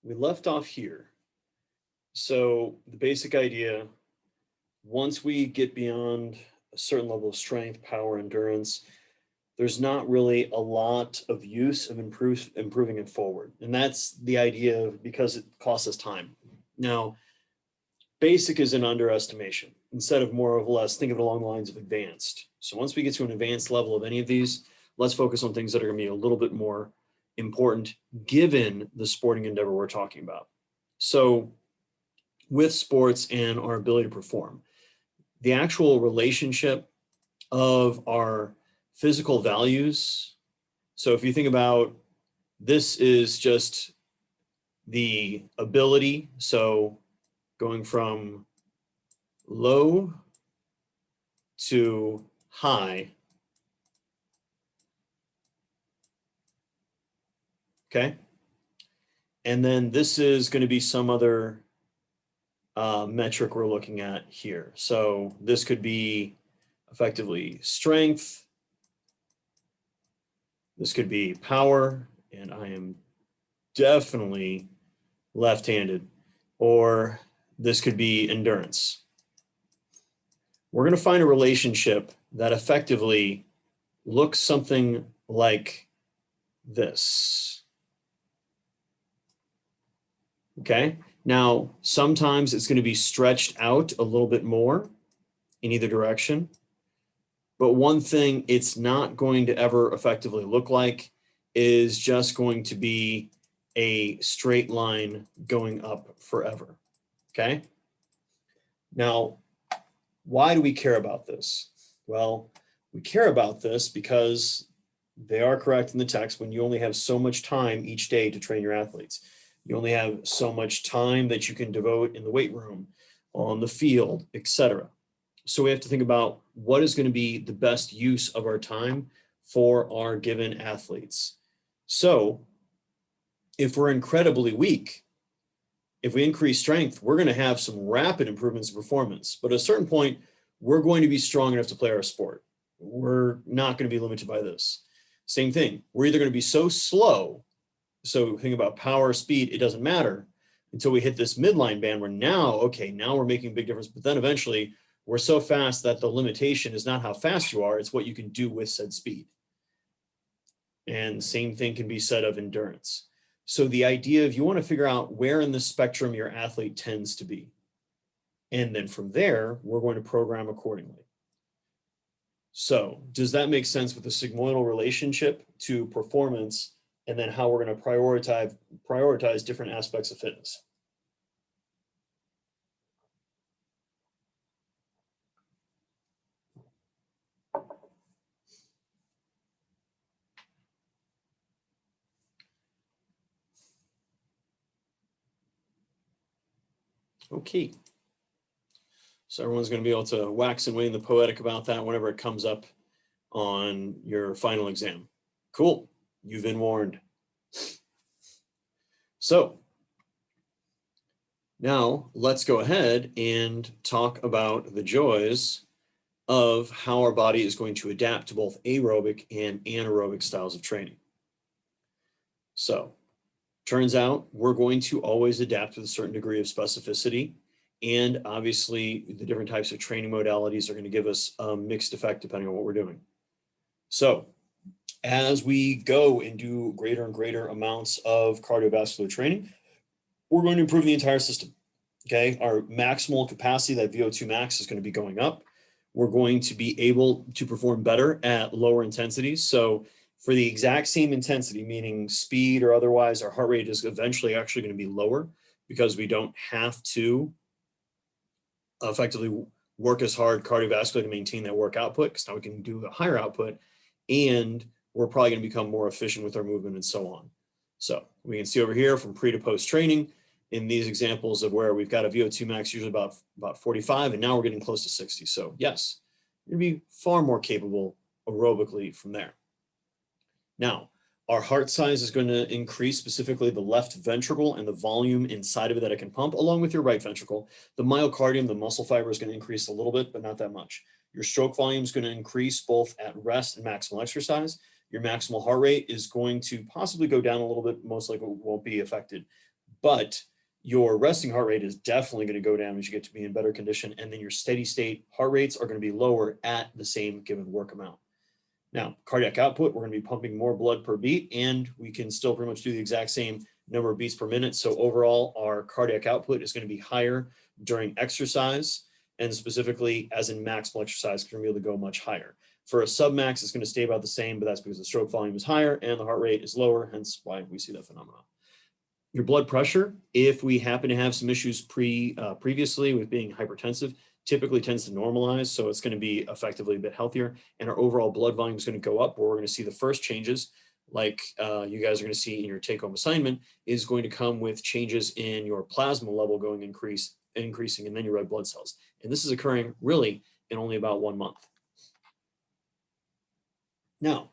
we left off here. So the basic idea, once we get beyond a certain level of strength, power, endurance, there's not really a lot of use of improving it forward. And that's the idea because it costs us time. Now, basic is an underestimation. Instead of more or less, think of it along the lines of advanced. So once we get to an advanced level of any of these, let's focus on things that are going to be a little bit more important given the sporting endeavor we're talking about. So with sports and our ability to perform, the actual relationship of our physical values. So if you think about, this is just the ability. So going from low to high. Okay. And then this is going to be some other metric we're looking at here. So this could be effectively strength. This could be power, and I am definitely left-handed. Or this could be endurance. We're going to find a relationship that effectively looks something like this. Okay. Now, sometimes it's going to be stretched out a little bit more in either direction. But one thing it's not going to ever effectively look like is just going to be a straight line going up forever. Okay. Now, why do we care about this? Well, we care about this because they are correct in the text. When you only have so much time each day to train your athletes, you only have so much time that you can devote in the weight room, on the field, etc. So we have to think about what is going to be the best use of our time for our given athletes. So if we're incredibly weak, if we increase strength, we're going to have some rapid improvements in performance. But at a certain point, we're going to be strong enough to play our sport. We're not going to be limited by this. Same thing. We're either going to be so slow. So think about power, speed, it doesn't matter until we hit this midline band where now, okay, now we're making a big difference. But then eventually we're so fast that the limitation is not how fast you are, it's what you can do with said speed. And same thing can be said of endurance. So the idea of you want to figure out where in the spectrum your athlete tends to be. And then from there, we're going to program accordingly. So does that make sense with the sigmoidal relationship to performance and then how we're going to prioritize different aspects of fitness? Okay. So everyone's going to be able to wax and wane the poetic about that whenever it comes up on your final exam. Cool. You've been warned. So now let's go ahead and talk about the joys of how our body is going to adapt to both aerobic and anaerobic styles of training. So turns out we're going to always adapt with a certain degree of specificity. And obviously the different types of training modalities are going to give us a mixed effect depending on what we're doing. So as we go and do greater and greater amounts of cardiovascular training, we're going to improve the entire system. Okay, our maximal capacity, that VO2 max, is going to be going up. We're going to be able to perform better at lower intensities. So for the exact same intensity, meaning speed or otherwise, our heart rate is eventually actually going to be lower because we don't have to effectively work as hard cardiovascularly to maintain that work output, because now we can do a higher output, and we're probably going to become more efficient with our movement and so on. So we can see over here from pre to post training in these examples of where we've got a VO2 max usually about 45, and now we're getting close to 60. So yes, you're going to be far more capable aerobically from there. Now, our heart size is going to increase, specifically the left ventricle and the volume inside of it that it can pump, along with your right ventricle. The myocardium, the muscle fiber, is going to increase a little bit, but not that much. Your stroke volume is going to increase both at rest and maximal exercise. Your maximal heart rate is going to possibly go down a little bit, most likely won't be affected. but your resting heart rate is definitely going to go down as you get to be in better condition. And then your steady state heart rates are going to be lower at the same given work amount. Now, cardiac output, we're going to be pumping more blood per beat, and we can still pretty much do the exact same number of beats per minute. So overall, our cardiac output is going to be higher during exercise, and specifically as in maximal exercise, can be able to go much higher. For a submax, it's going to stay about the same, but that's because the stroke volume is higher and the heart rate is lower, hence why we see that phenomenon. Your blood pressure, if we happen to have some issues previously with being hypertensive, typically tends to normalize, so it's going to be effectively a bit healthier, and our overall blood volume is going to go up, where we're going to see the first changes, like you guys are going to see in your take-home assignment, is going to come with changes in your plasma level going increasing, and then your red blood cells. And this is occurring really in only about 1 month. Now,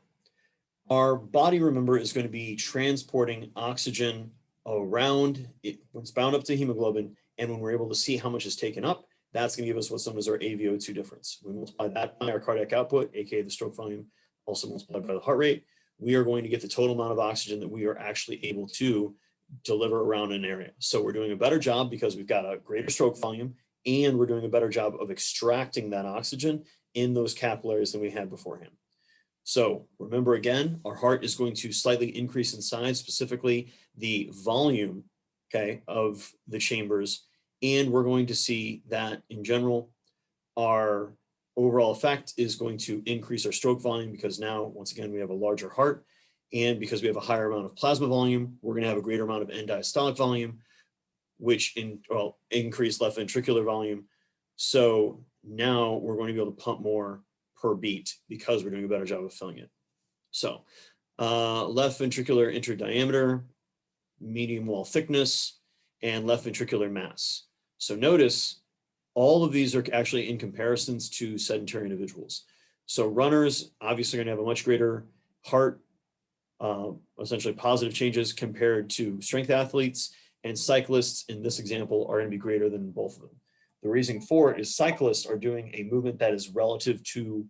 our body, remember, is going to be transporting oxygen around it when it's bound up to hemoglobin, and when we're able to see how much is taken up, that's going to give us what's known as our AVO2 difference. We multiply that by our cardiac output, aka the stroke volume, also multiplied by the heart rate. We are going to get the total amount of oxygen that we are actually able to deliver around an area. So we're doing a better job because we've got a greater stroke volume, and we're doing a better job of extracting that oxygen in those capillaries than we had beforehand. So remember again, our heart is going to slightly increase in size, specifically the volume, okay, of the chambers. And we're going to see that in general, our overall effect is going to increase our stroke volume, because now, once again, we have a larger heart. And because we have a higher amount of plasma volume, we're going to have a greater amount of end diastolic volume, which increase left ventricular volume. So now we're going to be able to pump more per beat because we're doing a better job of filling it. So left ventricular interdiameter, medium wall thickness, and left ventricular mass. So notice all of these are actually in comparisons to sedentary individuals. So runners obviously are going to have a much greater heart, essentially positive changes compared to strength athletes, and cyclists in this example are going to be greater than both of them. The reason for it is cyclists are doing a movement that is relative to,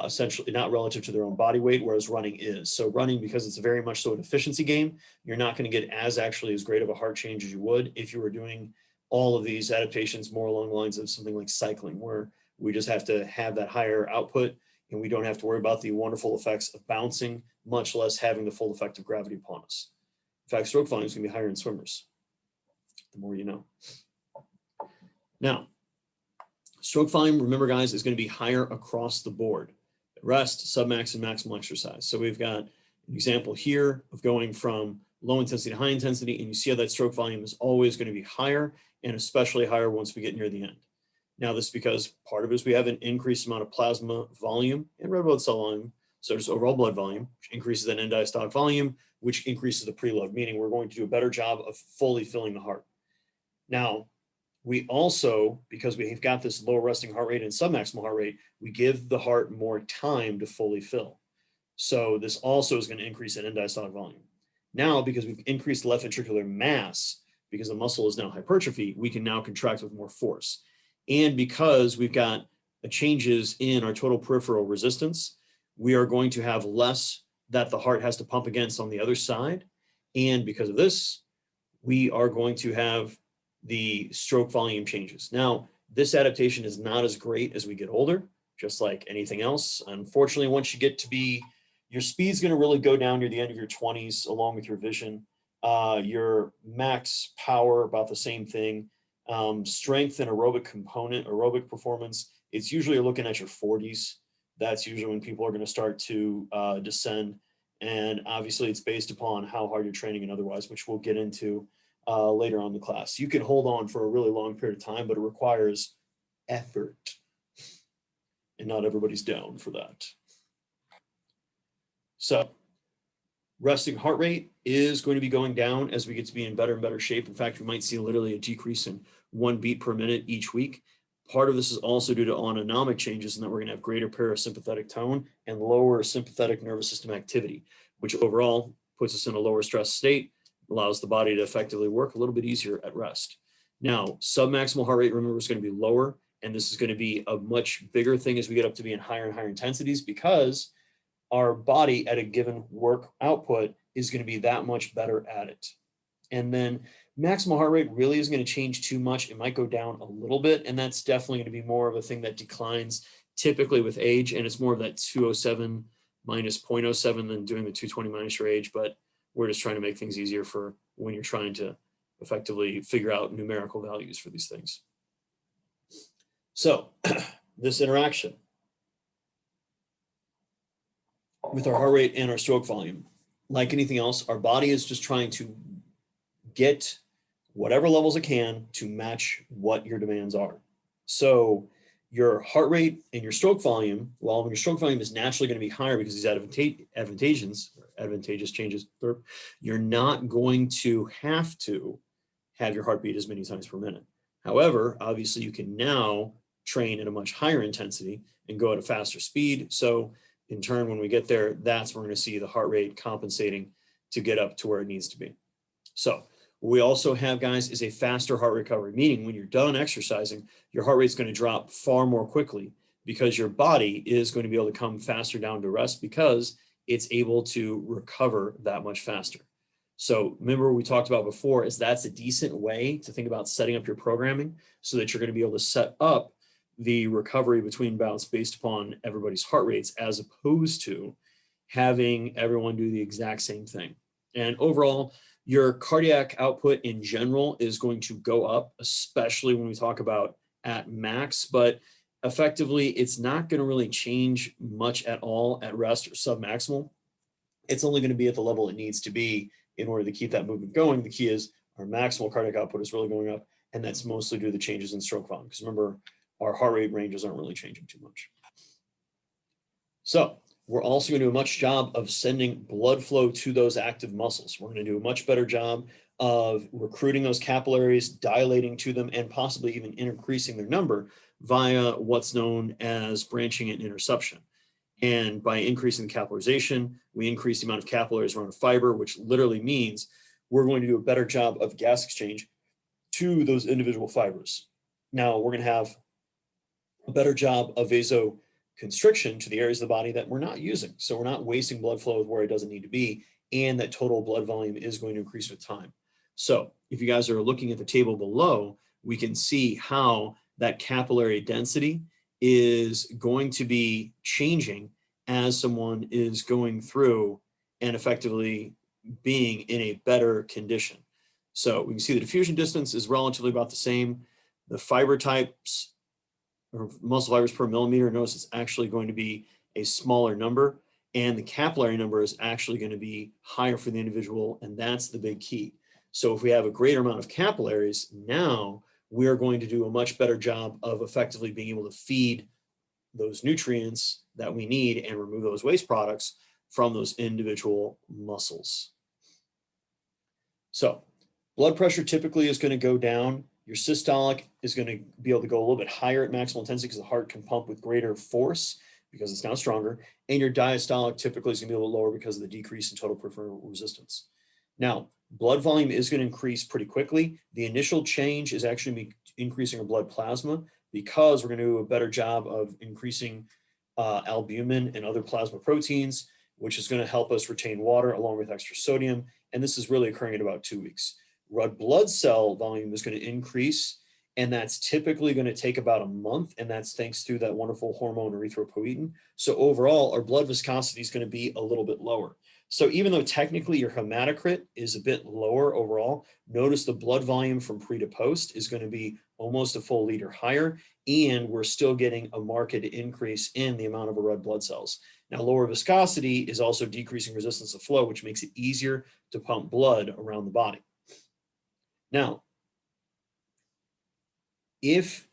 essentially not relative to their own body weight, whereas running is. So running, because it's very much so an efficiency game, you're not going to get as great of a heart change as you would if you were doing all of these adaptations more along the lines of something like cycling, where we just have to have that higher output and we don't have to worry about the wonderful effects of bouncing, much less having the full effect of gravity upon us. In fact, stroke volume is going to be higher in swimmers, the more you know. Now, stroke volume, remember guys, is going to be higher across the board. Rest, submax, and maximal exercise. So we've got an example here of going from low intensity to high intensity, and you see how that stroke volume is always going to be higher, and especially higher once we get near the end. Now, this is because part of it is we have an increased amount of plasma volume and red blood cell volume, so just overall blood volume, which increases that end diastolic volume, which increases the preload, meaning we're going to do a better job of fully filling the heart. Now, we also, because we've got this low resting heart rate and submaximal heart rate, we give the heart more time to fully fill. So this also is going to increase that end diastolic volume. Now, because we've increased the left ventricular mass, because the muscle is now hypertrophy, we can now contract with more force. And because we've got changes in our total peripheral resistance, we are going to have less that the heart has to pump against on the other side. And because of this, we are going to have the stroke volume changes. Now, this adaptation is not as great as we get older, just like anything else. Unfortunately, once you get to be, your speed's going to really go down near the end of your 20s, along with your vision. Your max power, about the same thing. Strength and aerobic performance, it's usually looking at your 40s. That's usually when people are going to start to descend. And obviously, it's based upon how hard you're training and otherwise, which we'll get into later on in the class. You can hold on for a really long period of time, but it requires effort. And not everybody's down for that. So resting heart rate is going to be going down as we get to be in better and better shape. In fact, we might see literally a decrease in 1 beat per minute each week. Part of this is also due to autonomic changes, in that we're going to have greater parasympathetic tone and lower sympathetic nervous system activity, which overall puts us in a lower stress state, allows the body to effectively work a little bit easier at rest. Now, submaximal heart rate, remember, is going to be lower, and this is going to be a much bigger thing as we get up to be in higher and higher intensities, because our body at a given work output is going to be that much better at it. And then maximal heart rate really isn't going to change too much. It might go down a little bit, and that's definitely going to be more of a thing that declines typically with age, and it's more of that 207 minus 0.07 than doing the 220 minus your age, but we're just trying to make things easier for when you're trying to effectively figure out numerical values for these things. So this interaction with our heart rate and our stroke volume, like anything else, our body is just trying to get whatever levels it can to match what your demands are. So your heart rate and your stroke volume, well, when your stroke volume is naturally going to be higher because these advantageous changes, you're not going to have your heartbeat as many times per minute. However, obviously you can now train at a much higher intensity and go at a faster speed. So in turn, when we get there, that's when we're going to see the heart rate compensating to get up to where it needs to be. So what we also have, guys, is a faster heart recovery, meaning when you're done exercising, your heart rate is going to drop far more quickly because your body is going to be able to come faster down to rest because it's able to recover that much faster. So remember we talked about before is that's a decent way to think about setting up your programming so that you're going to be able to set up the recovery between bouts based upon everybody's heart rates as opposed to having everyone do the exact same thing. And overall, your cardiac output in general is going to go up, especially when we talk about at max, but effectively it's not going to really change much at all at rest or submaximal. It's only going to be at the level it needs to be in order to keep that movement going. The key is our maximal cardiac output is really going up, and that's mostly due to the changes in stroke volume. Because remember, our heart rate ranges aren't really changing too much. So we're also going to do a much job of sending blood flow to those active muscles. We're going to do a much better job of recruiting those capillaries, dilating to them, and possibly even increasing their number via what's known as branching and interception. And by increasing the capillarization, we increase the amount of capillaries around a fiber, which literally means we're going to do a better job of gas exchange to those individual fibers. Now we're going to have a better job of vasoconstriction to the areas of the body that we're not using. So we're not wasting blood flow where it doesn't need to be, and that total blood volume is going to increase with time. So if you guys are looking at the table below, we can see how that capillary density is going to be changing as someone is going through and effectively being in a better condition. So we can see the diffusion distance is relatively about the same. The fiber types or muscle fibers per millimeter, notice it's actually going to be a smaller number, and the capillary number is actually going to be higher for the individual, and that's the big key. So if we have a greater amount of capillaries, now we're going to do a much better job of effectively being able to feed those nutrients that we need and remove those waste products from those individual muscles. So blood pressure typically is going to go down. Your systolic is going to be able to go a little bit higher at maximal intensity because the heart can pump with greater force because it's now stronger. And your diastolic typically is going to be a little lower because of the decrease in total peripheral resistance. Now, blood volume is going to increase pretty quickly. The initial change is actually increasing our blood plasma because we're going to do a better job of increasing albumin and other plasma proteins, which is going to help us retain water along with extra sodium. And this is really occurring in about 2 weeks. Red blood cell volume is going to increase, and that's typically going to take about a month, and that's thanks to that wonderful hormone erythropoietin. So overall, our blood viscosity is going to be a little bit lower. So even though technically your hematocrit is a bit lower overall, notice the blood volume from pre to post is going to be almost a full liter higher, and we're still getting a marked increase in the amount of red blood cells. Now, lower viscosity is also decreasing resistance of flow, which makes it easier to pump blood around the body. Now, if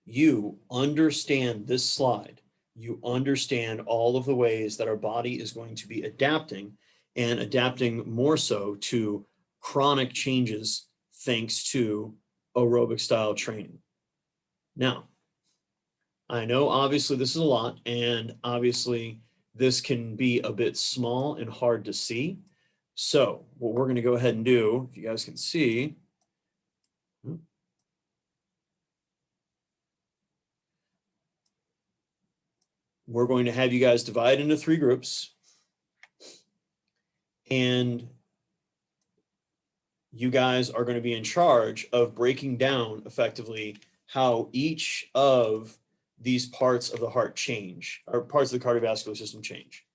you understand this slide, you understand all of the ways that our body is going to be adapting and adapting more so to chronic changes thanks to aerobic style training. Now, I know obviously this is a lot, and obviously this can be a bit small and hard to see. So what we're going to go ahead and do, if you guys can see, we're going to have you guys divide into 3 groups. And you guys are going to be in charge of breaking down effectively how each of these parts of the heart change, or parts of the cardiovascular system change.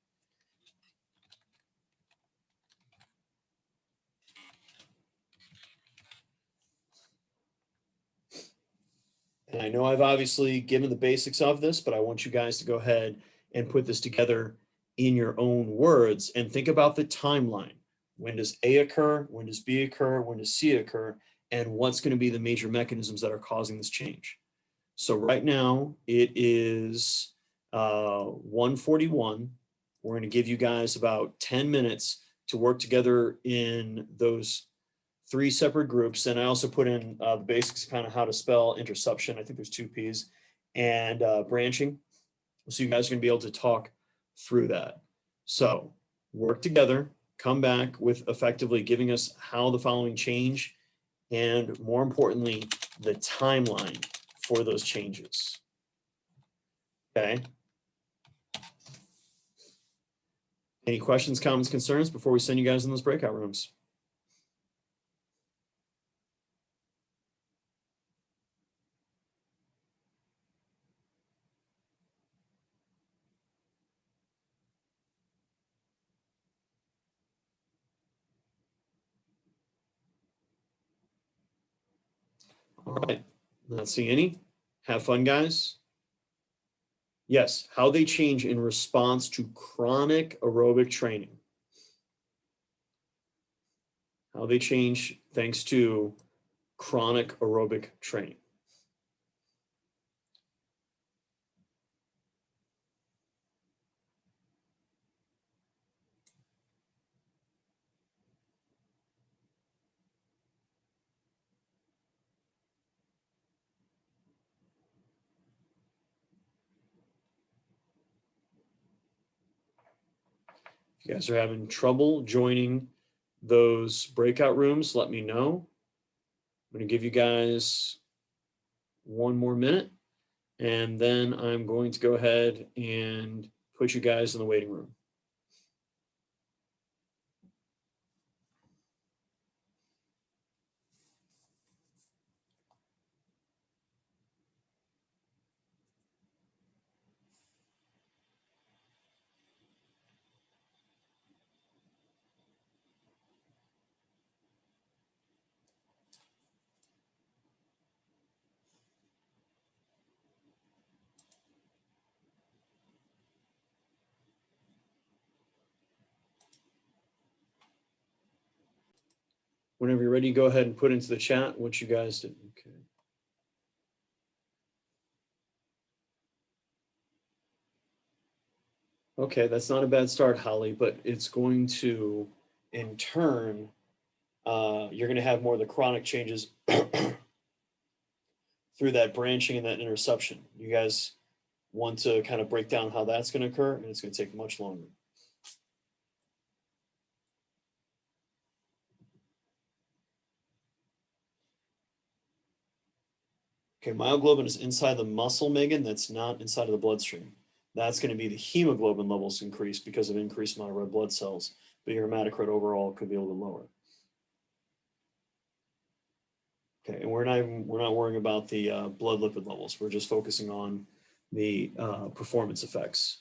And I know I've obviously given the basics of this, but I want you guys to go ahead and put this together in your own words and think about the timeline. When does A occur? When does B occur? When does C occur? And what's going to be the major mechanisms that are causing this change? So right now it is 1:41. We're going to give you guys about 10 minutes to work together in those 3 separate groups. And I also put in the basics of kind of how to spell interception. I think there's 2 P's, and branching. So you guys are going to be able to talk through that. So work together, come back with effectively giving us how the following change, and more importantly, the timeline for those changes. Okay. Any questions, comments, concerns before we send you guys in those breakout rooms? All right. Not seeing any. Have fun, guys. Yes, how they change in response to chronic aerobic training. How they change thanks to chronic aerobic training. If you guys are having trouble joining those breakout rooms, let me know. I'm going to give you guys 1 more minute, and then I'm going to go ahead and put you guys in the waiting room. Whenever you're ready, go ahead and put into the chat what you guys did. Okay. Okay, that's not a bad start, Holly, but it's going to, in turn, you're going to have more of the chronic changes through that branching and that interception. You guys want to kind of break down how that's going to occur, and it's going to take much longer. Okay, myoglobin is inside the muscle, Megan. That's not inside of the bloodstream. That's going to be the hemoglobin levels increase because of increased amount of red blood cells, but your hematocrit overall could be a little lower. Okay, and we're not worrying about the blood lipid levels. We're just focusing on the performance effects.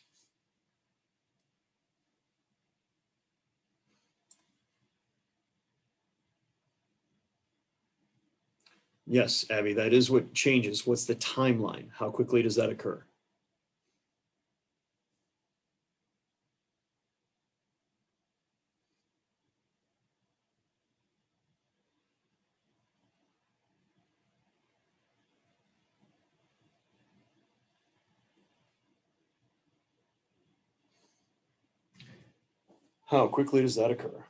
Yes, Abby, that is what changes. What's the timeline? How quickly does that occur? How quickly does that occur?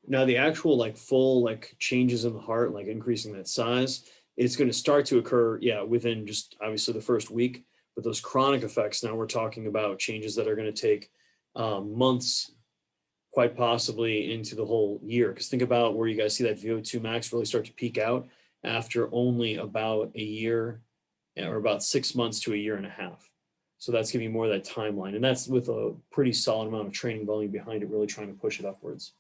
Now the actual like full like changes in the heart, like increasing that size, It's going to start to occur, within just obviously the first week. But those chronic effects, now we're talking about changes that are going to take months, quite possibly into the whole year. Because think about where you guys see that VO2 max really start to peak out after only about a year, or about 6 months to a year and a half. So that's giving you more of that timeline. And that's with a pretty solid amount of training volume behind it, really trying to push it upwards.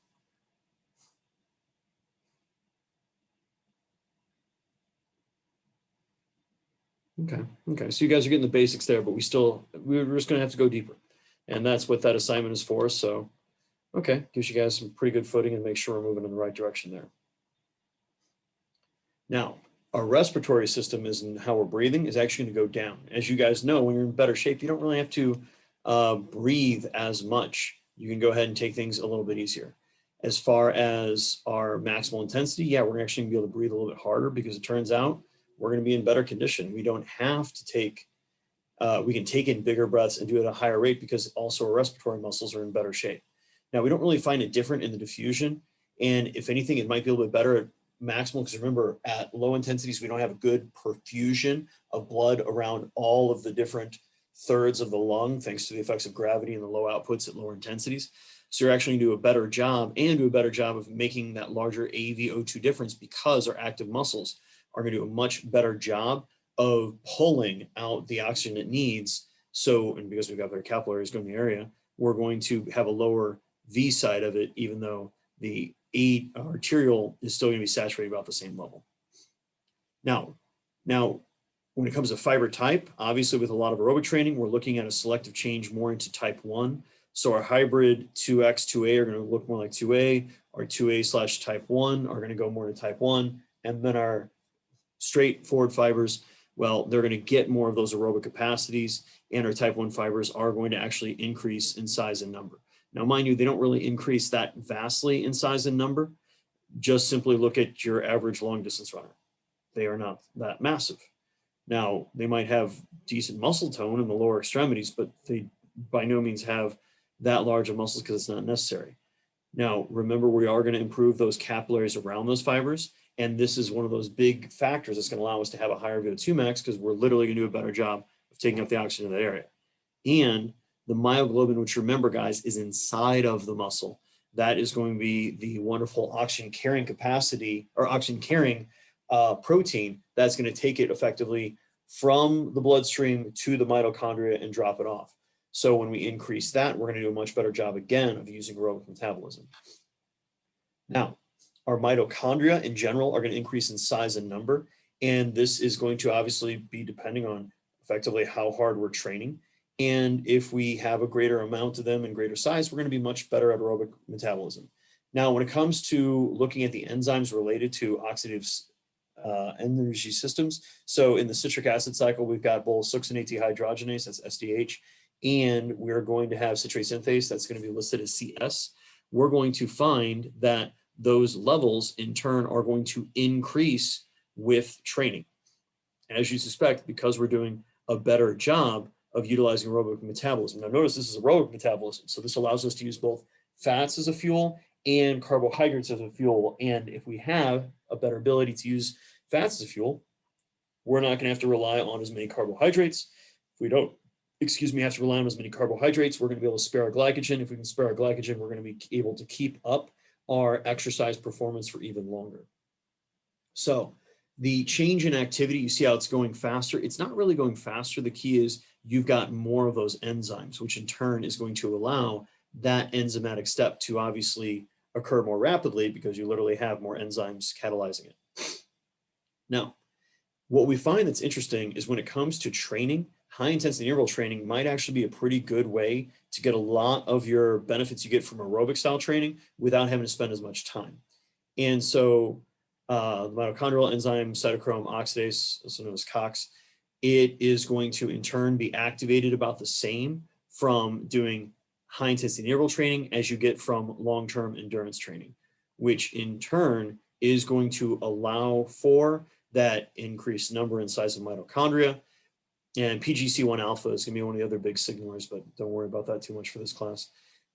Okay. So you guys are getting the basics there, but we're just going to have to go deeper. And that's what that assignment is for. So, okay, gives you guys some pretty good footing and make sure we're moving in the right direction there. Now, our respiratory system and how we're breathing is actually going to go down. As you guys know, when you're in better shape, you don't really have to breathe as much. You can go ahead and take things a little bit easier. As far as our maximal intensity, we're actually going to be able to breathe a little bit harder, because it turns out we're going to be in better condition. We don't have to take, we can take in bigger breaths and do it at a higher rate, because also our respiratory muscles are in better shape. Now, we don't really find it different in the diffusion. And if anything, it might be a little bit better at maximal, because remember, at low intensities, we don't have a good perfusion of blood around all of the different thirds of the lung, thanks to the effects of gravity and the low outputs at lower intensities. So you're actually going to do a better job of making that larger AVO2 difference, because our active muscles are going to do a much better job of pulling out the oxygen it needs. So, and because we've got better capillaries going in the area, we're going to have a lower V side of it, even though the arterial is still going to be saturated about the same level. Now, when it comes to fiber type, obviously with a lot of aerobic training, we're looking at a selective change more into type 1. So our hybrid 2X, 2A are going to look more like 2A, our 2A/type 1 are going to go more to type 1, and then our straightforward fibers, well, they're going to get more of those aerobic capacities, and our type 1 fibers are going to actually increase in size and number. Now, mind you, they don't really increase that vastly in size and number. Just simply look at your average long distance runner. They are not that massive. Now, they might have decent muscle tone in the lower extremities, but they by no means have that large of muscles, because it's not necessary. Now, remember, we are going to improve those capillaries around those fibers. And this is one of those big factors that's going to allow us to have a higher VO2 max, because we're literally going to do a better job of taking up the oxygen in that area. And the myoglobin, which, remember, guys, is inside of the muscle, that is going to be the wonderful oxygen carrying capacity, or oxygen carrying protein that's going to take it effectively from the bloodstream to the mitochondria and drop it off. So when we increase that, we're going to do a much better job again of using aerobic metabolism. Now, our mitochondria in general are going to increase in size and number. And this is going to obviously be depending on effectively how hard we're training. And if we have a greater amount of them in greater size, we're going to be much better at aerobic metabolism. Now, when it comes to looking at the enzymes related to oxidative energy systems, so in the citric acid cycle, we've got both succinate dehydrogenase, that's SDH, and we're going to have citrate synthase, that's going to be listed as CS. We're going to find that those levels in turn are going to increase with training. As you suspect, because we're doing a better job of utilizing aerobic metabolism. Now notice this is aerobic metabolism, so this allows us to use both fats as a fuel and carbohydrates as a fuel. And if we have a better ability to use fats as a fuel, we're not going to have to rely on as many carbohydrates. If we don't, have to rely on as many carbohydrates, we're going to be able to spare our glycogen. If we can spare our glycogen, we're going to be able to keep up our exercise performance for even longer. So the change in activity, you see how it's going faster. It's not really going faster. The key is you've got more of those enzymes, which in turn is going to allow that enzymatic step to obviously occur more rapidly, because you literally have more enzymes catalyzing it. Now, what we find that's interesting is when it comes to training, high intensity interval training might actually be a pretty good way to get a lot of your benefits you get from aerobic style training without having to spend as much time. And so the mitochondrial enzyme cytochrome oxidase, also known as COX, it is going to in turn be activated about the same from doing high intensity interval training as you get from long-term endurance training, which in turn is going to allow for that increased number and size of mitochondria. And PGC1 alpha is going to be one of the other big signalers, but don't worry about that too much for this class.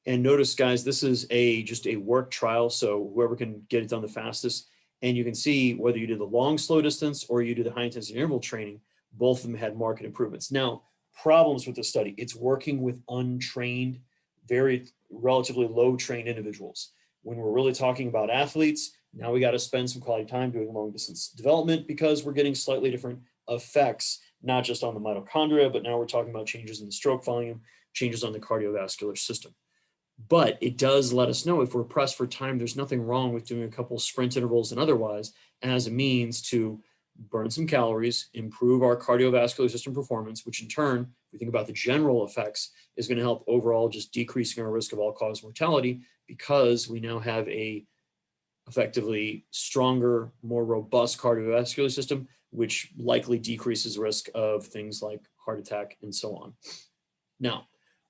And notice, guys, this is just a work trial, so whoever can get it done the fastest. And you can see whether you do the long, slow distance or you do the high intensity interval training, both of them had marked improvements. Now, problems with the study, it's working with untrained, very relatively low trained individuals. When we're really talking about athletes, now we got to spend some quality time doing long distance development because we're getting slightly different effects, not just on the mitochondria, but now we're talking about changes in the stroke volume, changes on the cardiovascular system. But it does let us know if we're pressed for time, there's nothing wrong with doing a couple sprint intervals and otherwise as a means to burn some calories, improve our cardiovascular system performance, which in turn, if we think about the general effects, is going to help overall just decreasing our risk of all-cause mortality because we now have a effectively stronger, more robust cardiovascular system, which likely decreases risk of things like heart attack and so on. Now,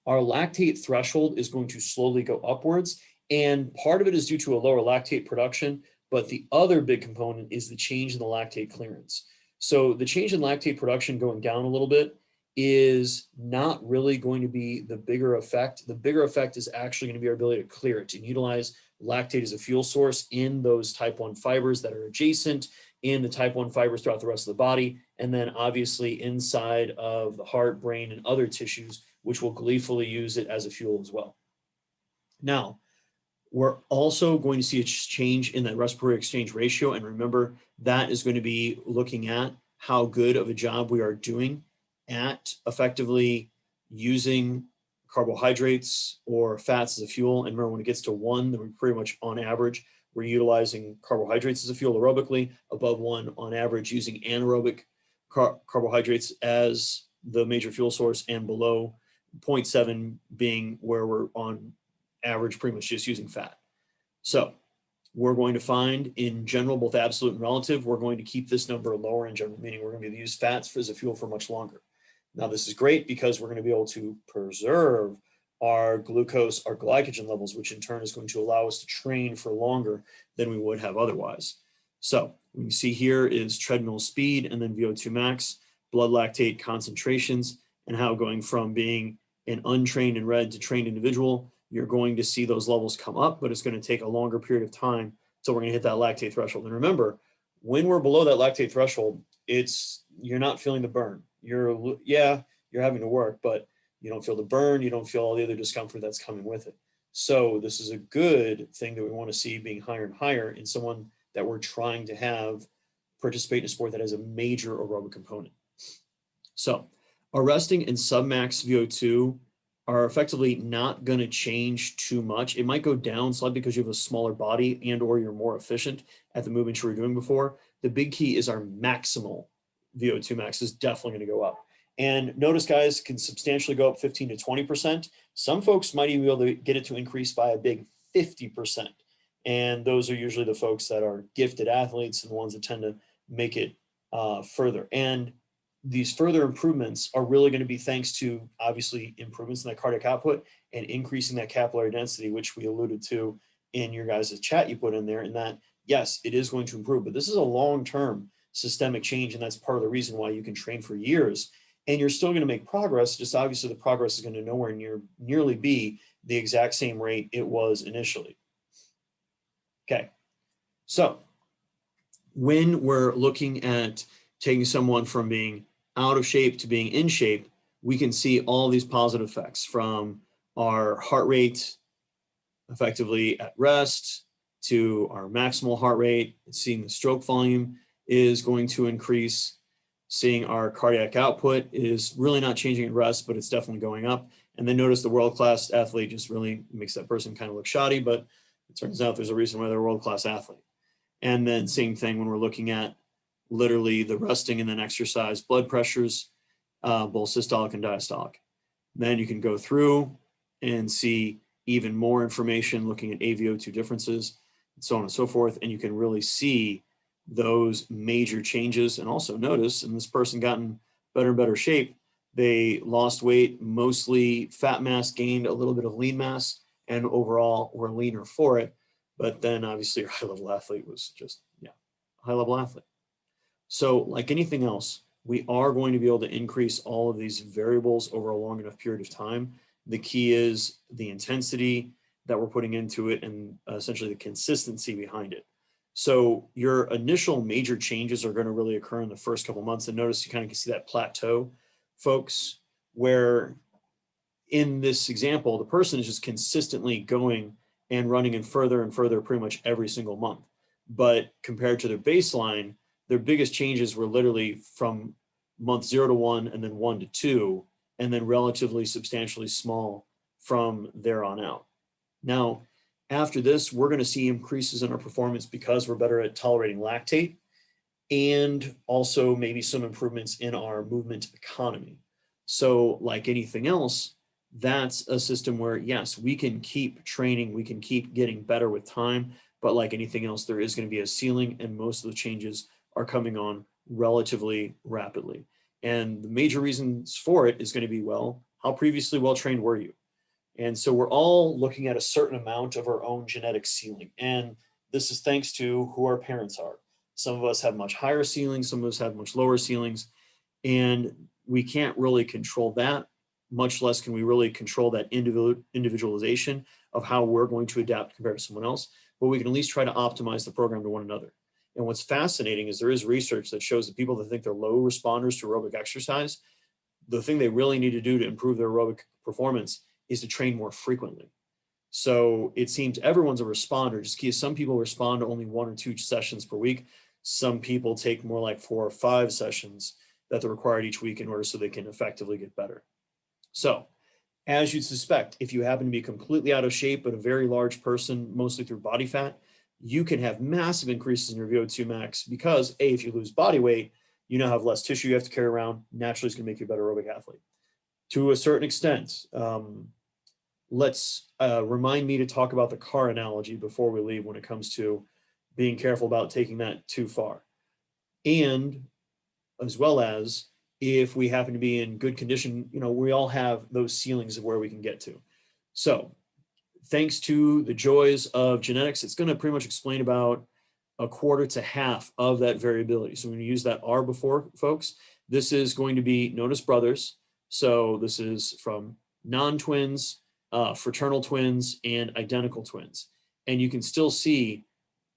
our lactate threshold is going to slowly go upwards, and part of it is due to a lower lactate production, but the other big component is the change in the lactate clearance. So the change in lactate production going down a little bit is not really going to be the bigger effect. The bigger effect is actually going to be our ability to clear it, to utilize lactate as a fuel source in those type 1 fibers that are adjacent in the type 1 fibers throughout the rest of the body, and then obviously inside of the heart, brain, and other tissues, which will gleefully use it as a fuel as well. Now, we're also going to see a change in that respiratory exchange ratio, and remember, that is going to be looking at how good of a job we are doing at effectively using carbohydrates or fats as a fuel. And remember, when it gets to 1, then we're pretty much on average, we're utilizing carbohydrates as a fuel aerobically, above 1 on average using anaerobic carbohydrates as the major fuel source, and below 0.7 being where we're on average pretty much just using fat. So we're going to find in general, both absolute and relative, we're going to keep this number lower in general, meaning we're going to be able to use fats as a fuel for much longer. Now, this is great because we're going to be able to preserve our glucose, our glycogen levels, which in turn is going to allow us to train for longer than we would have otherwise. So what you see here is treadmill speed and then VO2 max, blood lactate concentrations, and how going from being an untrained and red to trained individual, you're going to see those levels come up, but it's going to take a longer period of time until we're going to hit that lactate threshold. And remember, when we're below that lactate threshold, you're not feeling the burn. You're having to work, but you don't feel the burn. You don't feel all the other discomfort that's coming with it. So this is a good thing that we want to see being higher and higher in someone that we're trying to have participate in a sport that has a major aerobic component. So our resting and submax VO2 are effectively not going to change too much. It might go down slightly because you have a smaller body and or you're more efficient at the movements you were doing before. The big key is our maximal VO2 max is definitely going to go up. And notice, guys, can substantially go up 15 to 20%. Some folks might even be able to get it to increase by a big 50%. And those are usually the folks that are gifted athletes and the ones that tend to make it further. And these further improvements are really going to be thanks to obviously improvements in that cardiac output and increasing that capillary density, which we alluded to in your guys' chat you put in there. And that, yes, it is going to improve, but this is a long-term systemic change. And that's part of the reason why you can train for years and you're still going to make progress. Just obviously the progress is going to nowhere nearly be the exact same rate it was initially. Okay. So when we're looking at taking someone from being out of shape to being in shape, we can see all these positive effects from our heart rate effectively at rest to our maximal heart rate. Seeing the stroke volume is going to increase. Seeing our cardiac output is really not changing at rest, but it's definitely going up. And then notice the world-class athlete just really makes that person kind of look shoddy, but it turns out there's a reason why they're a world-class athlete. And then same thing when we're looking at literally the resting and then exercise blood pressures, both systolic and diastolic. Then you can go through and see even more information looking at AVO2 differences and so on and so forth. And you can really see those major changes. And also notice, and this person got in better and better shape, they lost weight, mostly fat mass, gained a little bit of lean mass, and overall were leaner for it. But then obviously your high-level athlete was just, high-level athlete. So like anything else, we are going to be able to increase all of these variables over a long enough period of time. The key is the intensity that we're putting into it and essentially the consistency behind it. So your initial major changes are going to really occur in the first couple months. And notice you kind of can see that plateau, folks, where in this example, the person is just consistently going and running and further pretty much every single month. But compared to their baseline, their biggest changes were literally from month 0 to 1 and then 1 to 2, and then relatively substantially small from there on out. Now, after this, we're going to see increases in our performance because we're better at tolerating lactate, and also maybe some improvements in our movement economy. So like anything else, that's a system where, yes, we can keep training, we can keep getting better with time, but like anything else, there is going to be a ceiling, and most of the changes are coming on relatively rapidly. And the major reasons for it is going to be, well, how previously well-trained were you? And so we're all looking at a certain amount of our own genetic ceiling. And this is thanks to who our parents are. Some of us have much higher ceilings, some of us have much lower ceilings, and we can't really control that, much less can we really control that individualization of how we're going to adapt compared to someone else, but we can at least try to optimize the program to one another. And what's fascinating is there is research that shows that people that think they're low responders to aerobic exercise, the thing they really need to do to improve their aerobic performance is to train more frequently. So it seems everyone's a responder. Just because some people respond to only 1 or 2 sessions per week. Some people take more like 4 or 5 sessions that they're required each week in order so they can effectively get better. So as you'd suspect, if you happen to be completely out of shape, but a very large person, mostly through body fat, you can have massive increases in your VO2 max because A, if you lose body weight, you now have less tissue you have to carry around. Naturally, it's going to make you a better aerobic athlete. To a certain extent, let's remind me to talk about the car analogy before we leave when it comes to being careful about taking that too far. And as well as if we happen to be in good condition, you know, we all have those ceilings of where we can get to. So thanks to the joys of genetics, it's going to pretty much explain about 1/4 to half of that variability. So when you use that R before, folks, this is going to be known as brothers. So this is from non-twins, fraternal twins, and identical twins. And you can still see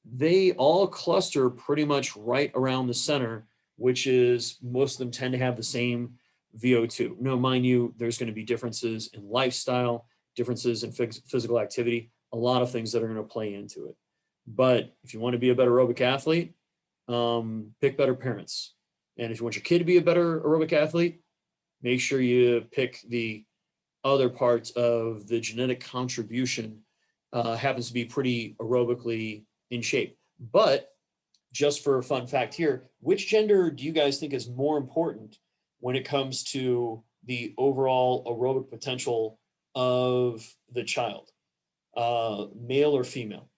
they all cluster pretty much right around the center, which is most of them tend to have the same VO2. Now, mind you, there's going to be differences in lifestyle, differences in physical activity, a lot of things that are going to play into it. But if you want to be a better aerobic athlete, pick better parents. And if you want your kid to be a better aerobic athlete, make sure you pick the other parts of the genetic contribution happens to be pretty aerobically in shape. But just for a fun fact here, which gender do you guys think is more important when it comes to the overall aerobic potential of the child, male or female?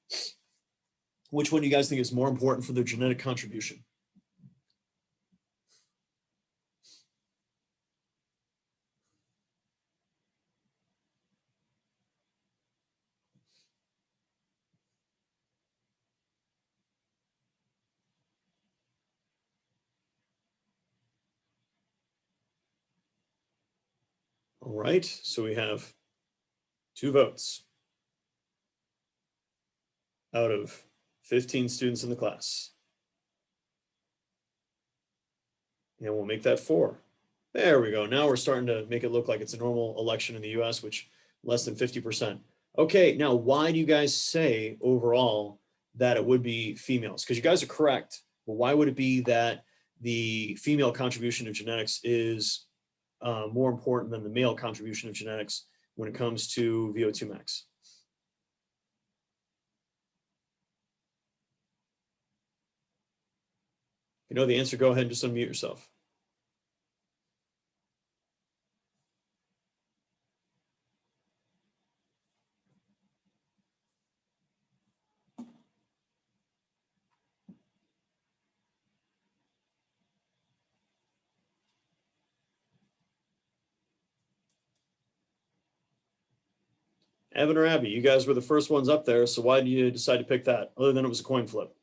Which one do you guys think is more important for their genetic contribution? All right, so we have 2 votes out of 15 students in the class. And we'll make that 4. There we go. Now we're starting to make it look like it's a normal election in the US, which less than 50%. Okay, now why do you guys say overall that it would be females? Because you guys are correct, but why would it be that the female contribution of genetics is more important than the male contribution of genetics when it comes to VO2 max? If you know the answer, go ahead and just unmute yourself. Evan or Abby, you guys were the first ones up there, so why did you decide to pick that, other than it was a coin flip?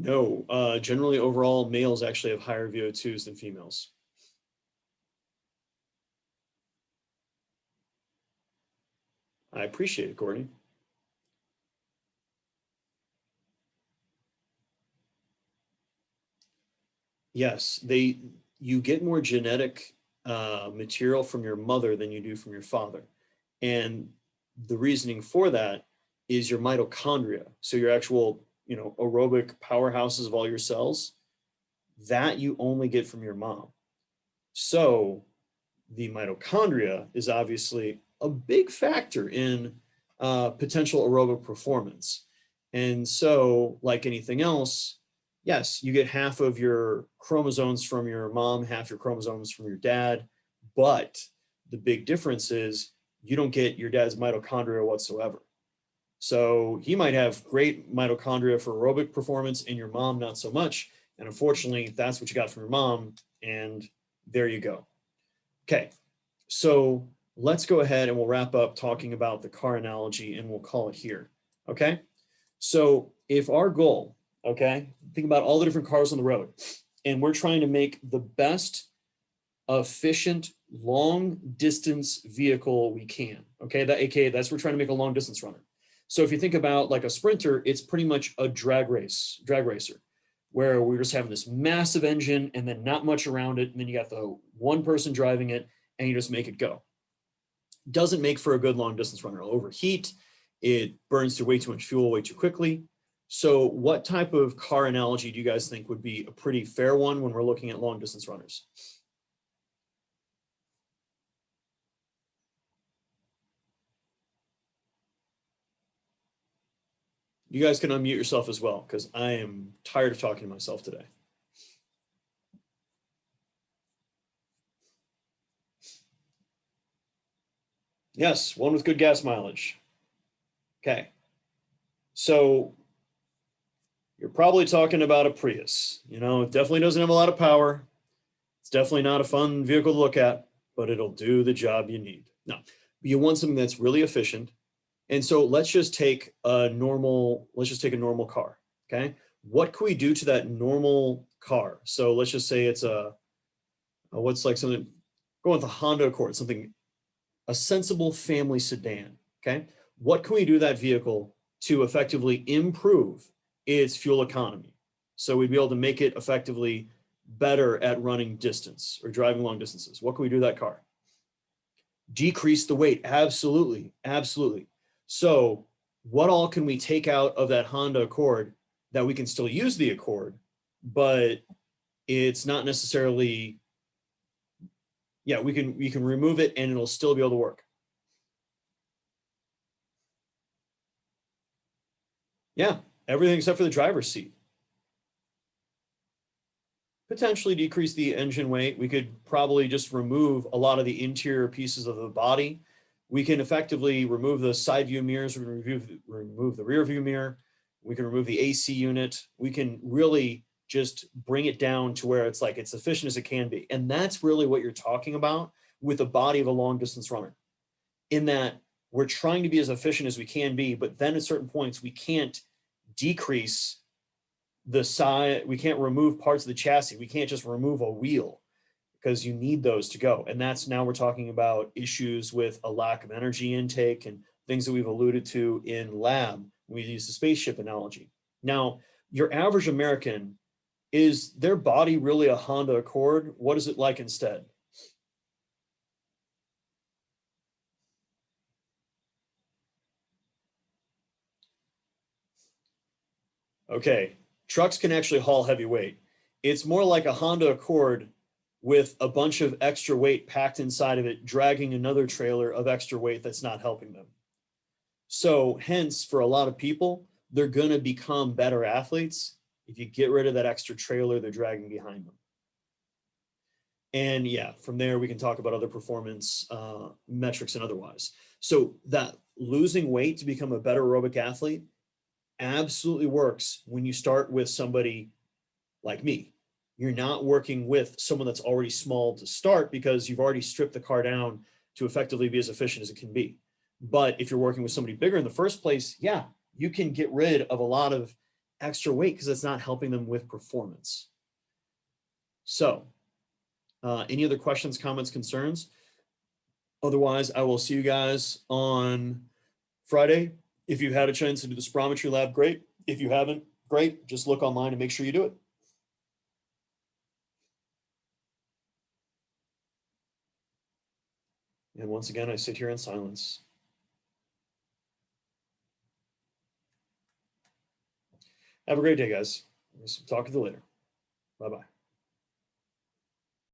No, generally overall, males actually have higher VO2s than females. I appreciate it, Courtney. Yes, you get more genetic material from your mother than you do from your father. And the reasoning for that is your mitochondria. So your actual, aerobic powerhouses of all your cells, that you only get from your mom. So the mitochondria is obviously a big factor in potential aerobic performance. And so, like anything else, yes, you get half of your chromosomes from your mom, half your chromosomes from your dad, but the big difference is you don't get your dad's mitochondria whatsoever. So he might have great mitochondria for aerobic performance and your mom not so much. And unfortunately, that's what you got from your mom. And there you go. Okay, so let's go ahead and we'll wrap up talking about the car analogy and we'll call it here. Okay, so if our goal, okay, think about all the different cars on the road and we're trying to make the best efficient long distance vehicle we can. Okay, that's we're trying to make a long distance runner. So if you think about like a sprinter, it's pretty much a drag racer, where we're just having this massive engine and then not much around it. And then you got the one person driving it and you just make it go. Doesn't make for a good long distance runner. It'll overheat. It burns through way too much fuel way too quickly. So what type of car analogy do you guys think would be a pretty fair one when we're looking at long distance runners? You guys can unmute yourself as well, because I am tired of talking to myself today. Yes, one with good gas mileage. Okay. So you're probably talking about a Prius. It definitely doesn't have a lot of power. It's definitely not a fun vehicle to look at, but it'll do the job you need. Now, you want something that's really efficient. And so let's just take a normal car. Okay. What can we do to that normal car? So let's just say it's what's like something, go with a Honda Accord, a sensible family sedan. Okay. What can we do to that vehicle to effectively improve its fuel economy? So we'd be able to make it effectively better at running distance or driving long distances. What can we do to that car? Decrease the weight. Absolutely. Absolutely. So what all can we take out of that Honda Accord that we can still use the Accord, but it's not necessarily, we can remove it and it'll still be able to work. Yeah, everything except for the driver's seat. Potentially decrease the engine weight. We could probably just remove a lot of the interior pieces of the body. We can effectively remove the side view mirrors. We can remove the rear view mirror. We can remove the AC unit. We can really just bring it down to where it's like it's efficient as it can be. And that's really what you're talking about with the body of a long distance runner, in that we're trying to be as efficient as we can be, but then at certain points we can't decrease the side, we can't remove parts of the chassis. We can't just remove a wheel because you need those to go. And that's, now we're talking about issues with a lack of energy intake and things that we've alluded to in lab when we use the spaceship analogy. Now, your average American, is their body really a Honda Accord? What is it like instead? Okay, trucks can actually haul heavy weight. It's more like a Honda Accord with a bunch of extra weight packed inside of it, dragging another trailer of extra weight that's not helping them. So hence, for a lot of people, they're going to become better athletes if you get rid of that extra trailer they're dragging behind them. And yeah, from there, we can talk about other performance metrics and otherwise. So that losing weight to become a better aerobic athlete absolutely works when you start with somebody like me. You're not working with someone that's already small to start because you've already stripped the car down to effectively be as efficient as it can be. But if you're working with somebody bigger in the first place, yeah, you can get rid of a lot of extra weight because it's not helping them with performance. So, any other questions, comments, concerns? Otherwise, I will see you guys on Friday. If you've had a chance to do the spirometry lab, great. If you haven't, great. Just look online and make sure you do it. And once again, I sit here in silence. Have a great day, guys. Talk to you later. Bye-bye.